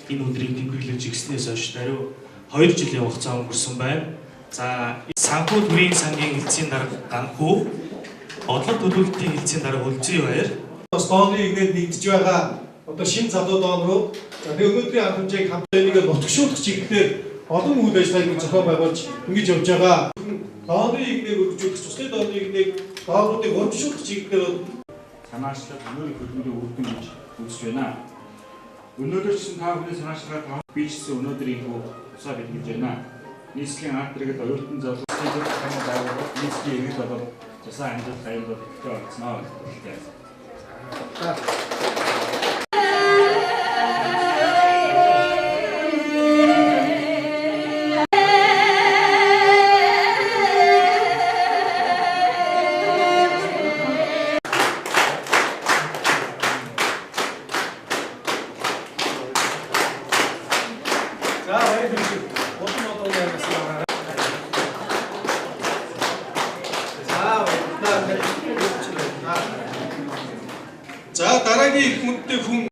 энэ өдрийг тэмдэглэж ирснээс хойш даруй 2 жилийн хугацаа өнгөрсөн байна. За санхүү төрийн сангийн хэлтсийн дарга Ганхүү, бодлого төлөвлөлтийн хэлтсийн дарга Үлзий баяр. Бас дооны игнэд нэгдэж байгаа одоо шинэ залуу доонрууд тэгээ өнөөдрийн арга хэмжээг хамтдаа нутагшуулах чиглэлээр олон үйл ажиллагааг зохион байгуулж ингэж явж байгаа. Дооны игнээг өргөжүүлэх, цусны дооны игнээг доонуудыг урамшуулах чиглэлээр санаачлал өнөөний хөдөлмөрийн үр дүн гэж үзэж байна. Өнөөдөр ч та бүхний санаачлалаар бичсэн өнөөдрийн усаа бэлтгэж байна. Нийслэлийн ард иргэд оюутан залуучдын хамт байгуулалт нийслэлийн иргэд болоод тусаа амжилт аюулгүй өгтөө олцноо гэж хэлдэг. За дараагийн их мэдээ хүн.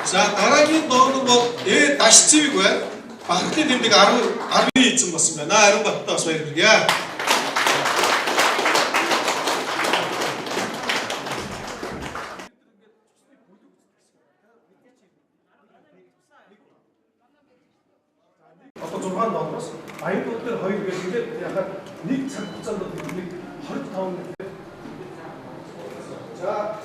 За дараагийн доонор бол даш цэвэг байна. Бахархлын тэмдэг 10 эзэн болсон байна. Ариун баттай бас баяр хүргэе. Одоо 6 доонороос аюулгүй дээр 2 гэж ингээд яхад нэг цаг хугацаанд нэг 25 минут. За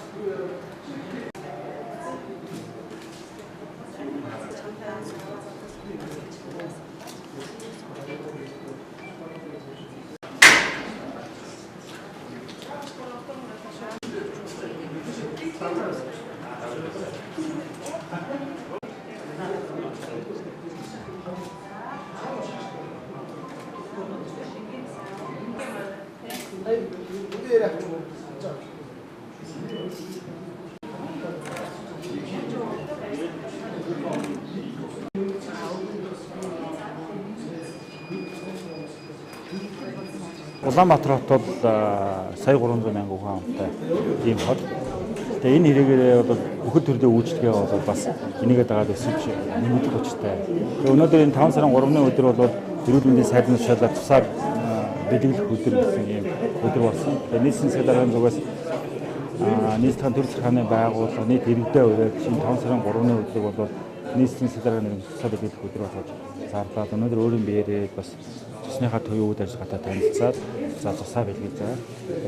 Улаанбаатар хот бол сая 300 мянган хүн амтай ийм хот. Тэгээ энэ хэрэгээр бол бүхэл төрлийн үйлчлэгээ бол бас энийгээ дагаад өсөж нэмэгдэх учиртай. Тэгээ өнөөдөр энэ 5 сарын 3-ны өдөр бол эрүүл мэндийн сайдын тушаалаар тусаар бэлгэлэх өдөр гэсэн ийм өдөр болсон. Тэгээ нийслэлийн засгийн дарганы зүгээс нийслэлийн төр захиргааны байгууллага нийт иргэдээ ураад шинэ 5 сарын 3-ны өдрийг бол нийслэлийн засгийн дарганы тусаар бэлгэлэх өдөр болгож зарлаад өнөөдөр өөрийн биеэрээ бас цусныхаа төвийн үйл ажиллагаатай танилцаад за тусаа бэлгэж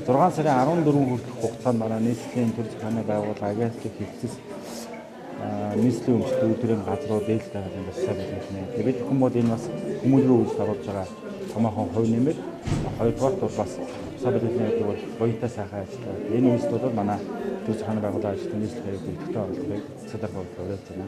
байгаа. 6 сарын 14 хүртэх хугацаанд манай нийслэлийн төр захиргааны байгууллага агентлагийн хэлтсээс нийслэлийн өмчтөд өдрийн газруу дээлтэй хавьяан тусаа бэлгэнэ. Тэгээд бид хүмүүс бол энэ бас хүмүүнлэгийн үйлс оруулж байгаа томоохон хувь нэмэр хоёрдугаарт бол бас тусаа бэлгэнэ гэдэг бол гоётой сайхан ажиллагаа. Энэ үйлс бол манай төр захиргааны байгууллага ажилтны нийслэлийн хэрэгт идэвхтэй оролцохыг садаргуулж уриалж байна.